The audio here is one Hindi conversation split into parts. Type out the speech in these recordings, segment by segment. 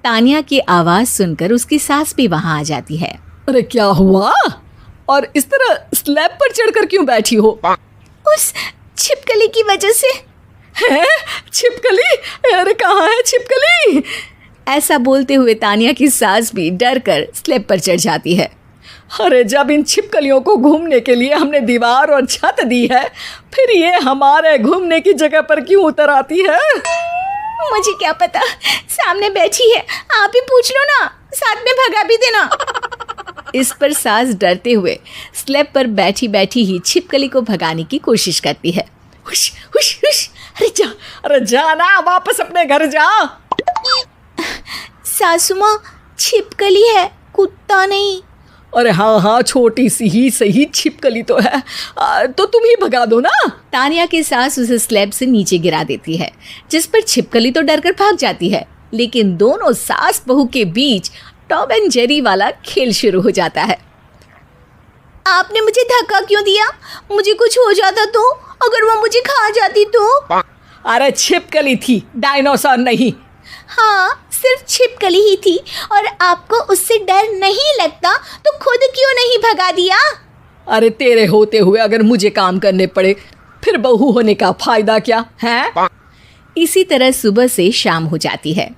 तानिया की आवाज सुनकर उसकी सास भी वहां आ जाती है। अरे क्या हुआ? और इस तरह स्लैब पर चढ़कर क्यों बैठी हो? उस छिपकली की वजह से। है? छिपकली? अरे कहाँ है छिपकली? ऐसा बोलते हुए तानिया की सास भी डर कर स्लैब पर चढ़ जाती है। अरे जब इन छिपकलियों को घूमने के लिए हमने दीवार और छत दी है, फिर ये हमारे घूमने की जगह पर क्यों उतर आती है? मुझे क्या पता, सामने बैठी है, आप ही पूछ लो ना, साथ में भगा भी देना। इस पर सास डरते हुए स्लैब पर बैठी बैठी ही छिपकली को भगाने की कोशिश करती है। हुश हुश हुश, अरे जा ना, वापस अपने घर जा। सासू माँ, छिपकली है, कुत्ता नहीं। अरे हाँ, छोटी सी ही सही छिपकली तो है, तो तुम ही भगा दो ना। तानिया की सास उसे स्लैब से नीचे गिरा देती है, जिस पर छिपकली तो डरकर भाग जाती है। लेकिन दोनों सास बहू के बीच टॉम एंड जेरी वाला खेल शुरू हो जाता है। आपने मुझे धक्का क्यों दिया? मुझे कुछ हो जाता तो? अगर वो मुझे खा जाती तो? अरे छिपकली थी, डायनासोर नहीं। हाँ, सिर्फ छिपकली ही थी, और आपको उससे डर नहीं लगता तो खुद क्यों नहीं भगा दिया? अरे तेरे होते हुए अगर मुझे काम करने पड़े, फिर बहू होने का फायदा क्या है? इसी तरह सुबह से शाम हो जाती है।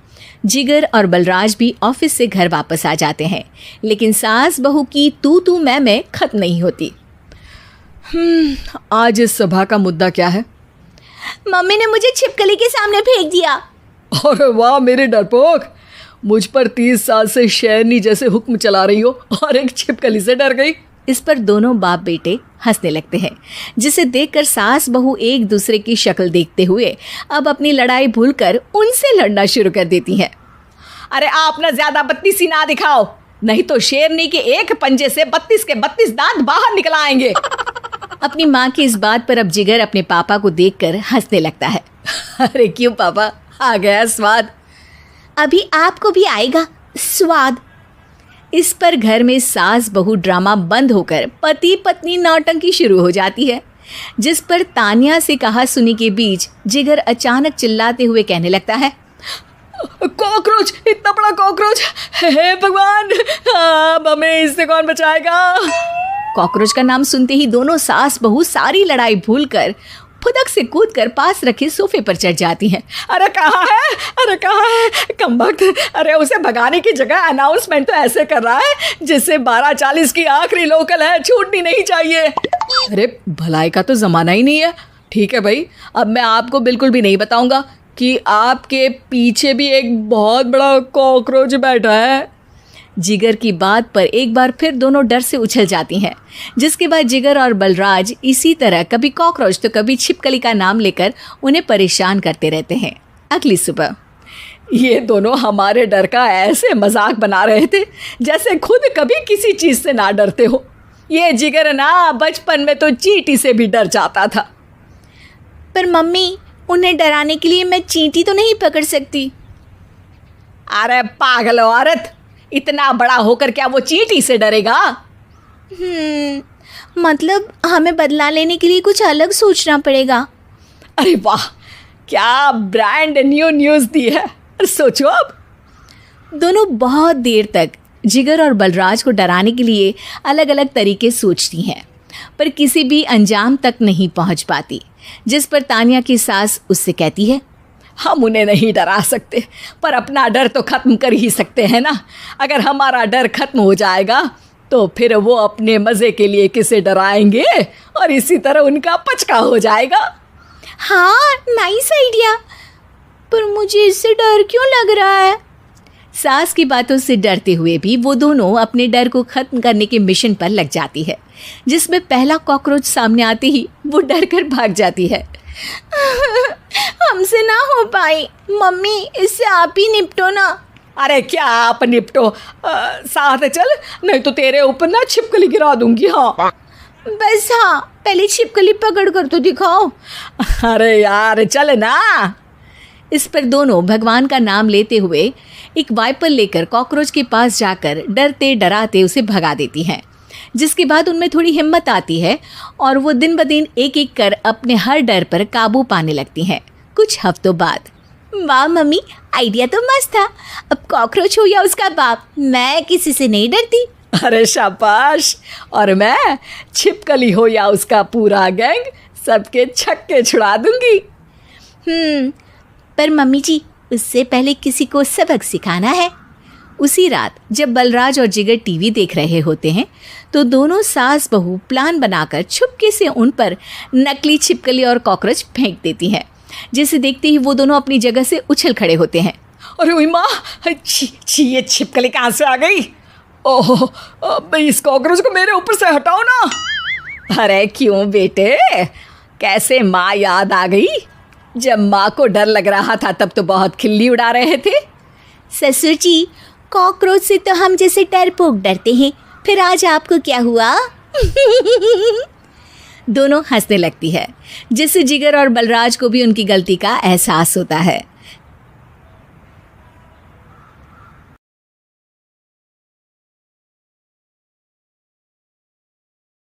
जिगर और बलराज भी ऑफिस से घर वापस आ जाते हैं, लेकिन सास बहू की तू मैं खत्म नहीं होती। आज इस सभा का मुद्दा क्या है? मम्मी ने मुझे छिपकली के सामने फेंक दिया। अरे वाह मेरे डरपोक, मुझ पर 30 साल से शेरनी जैसे हुक्म चला रही हो और एक छिपकली से डर गई। इस पर दोनों बाप बेटे हंसने लगते हैं, जिसे देखकर सास बहू एक दूसरे की शक्ल देखते हुए अब अपनी लड़ाई भूलकर उनसे लड़ना शुरू कर देती हैं। अरे आप ना ज्यादा बत्तीसी ना दिखाओ, नहीं तो शेरनी के एक पंजे से 32 के 32 दांत बाहर निकल आएंगे। अपनी माँ की इस बात पर अब जिगर अपने पापा को देखकर हंसने लगता है। अरे क्यों पापा, आ गया स्वाद। अभी आपको भी आएगा स्वाद। इस पर घर में सास बहू ड्रामा बंद होकर पति पत्नी नौटंकी शुरू हो जाती है, जिस पर तानिया से कहा सुनी के बीच जिगर अचानक चिल्लाते हुए कहने लगता है, कॉकरोच, इतना बड़ा कॉकरोच, हे भगवान, अब हमें इससे कौन बचाएगा? कॉकरोच का नाम सुनते ही दोनों सास बहू सारी लड़ाई भूलकर फुदक से कूदकर पास रखे सोफे पर चढ़ जाती हैं। अरे कहाँ है, अरे कहाँ है कमबख्त? अरे उसे भगाने की जगह अनाउंसमेंट तो ऐसे कर रहा है जिससे 12:40 की आखिरी लोकल है, छूटनी नहीं चाहिए। अरे भलाई का तो ज़माना ही नहीं है। ठीक है भाई, अब मैं आपको बिल्कुल भी नहीं बताऊंगा कि आपके पीछे भी एक बहुत बड़ा कॉकरोच बैठा है। जिगर की बात पर एक बार फिर दोनों डर से उछल जाती हैं, जिसके बाद जिगर और बलराज इसी तरह कभी कॉकरोच तो कभी छिपकली का नाम लेकर उन्हें परेशान करते रहते हैं। अगली सुबह ये दोनों हमारे डर का ऐसे मजाक बना रहे थे जैसे खुद कभी किसी चीज़ से ना डरते हो। ये जिगर ना बचपन में तो चींटी से भी डर जाता था। पर मम्मी, उन्हें डराने के लिए मैं चींटी तो नहीं पकड़ सकती। अरे पागल औरत, इतना बड़ा होकर क्या वो चींटी से डरेगा? मतलब हमें बदला लेने के लिए कुछ अलग सोचना पड़ेगा। अरे वाह, क्या ब्रांड न्यू न्यूज़ दी है। सोचो अब। दोनों बहुत देर तक जिगर और बलराज को डराने के लिए अलग अलग तरीके सोचती हैं, पर किसी भी अंजाम तक नहीं पहुंच पाती, जिस पर तानिया की सास उससे कहती है, हम उन्हें नहीं डरा सकते, पर अपना डर तो ख़त्म कर ही सकते हैं ना। अगर हमारा डर ख़त्म हो जाएगा तो फिर वो अपने मज़े के लिए किसे डराएंगे और इसी तरह उनका पचका हो जाएगा। हाँ, नाइस आइडिया, पर मुझे इससे डर क्यों लग रहा है? सास की बातों से डरते हुए भी वो दोनों अपने डर को ख़त्म करने के मिशन पर लग जाती है, जिसमें पहला कॉकरोच सामने आते ही वो डर कर भाग जाती है। हमसे ना हो पाई मम्मी, इससे आप ही निपटो ना। अरे क्या आप निपटो, साथ चल, नहीं तो तेरे ऊपर ना छिपकली गिरा दूंगी। हाँ बस, हाँ पहले छिपकली पकड़ कर तो दिखाओ। अरे यार चल ना। इस पर दोनों भगवान का नाम लेते हुए एक वाइपर लेकर कॉकरोच के पास जाकर डरते डराते उसे भगा देती हैं, जिसके बाद उनमें थोड़ी हिम्मत आती है और वो दिन ब दिन एक एक कर अपने हर डर पर काबू पाने लगती हैं। कुछ हफ्तों बाद वाह मम्मी, आइडिया तो मस्त था। अब कॉकरोच हो या उसका बाप, मैं किसी से नहीं डरती। अरे शाबाश। और मैं छिपकली हो या उसका पूरा गैंग, सबके छक्के छुड़ा दूंगी। पर मम्मी जी, उससे पहले किसी को सबक सिखाना है। उसी रात जब बलराज और जिगर टीवी देख रहे होते हैं तो दोनों सास बहू प्लान बनाकर छुपके से उन पर नकली छिपकली और कॉकरोच फेंक देती हैं, जिसे देखते ही वो दोनों अपनी जगह से उछल खड़े होते हैं। अरे ओए माँ, छी ये छिपकली कहाँ से आ गई? ओह, अब इस कॉकरोच को मेरे ऊपर से हटाओ ना। अरे क्यों बेटे, कैसे माँ याद आ गई? जब माँ को डर लग रहा था तब तो बहुत खिल्ली उड़ा रहे थे। ससुर जी, कॉकरोच से तो हम जैसे डरपोक डरते हैं, फिर आज आपको क्या हुआ? दोनों हंसने लगती है, जिससे जिगर और बलराज को भी उनकी गलती का एहसास होता है।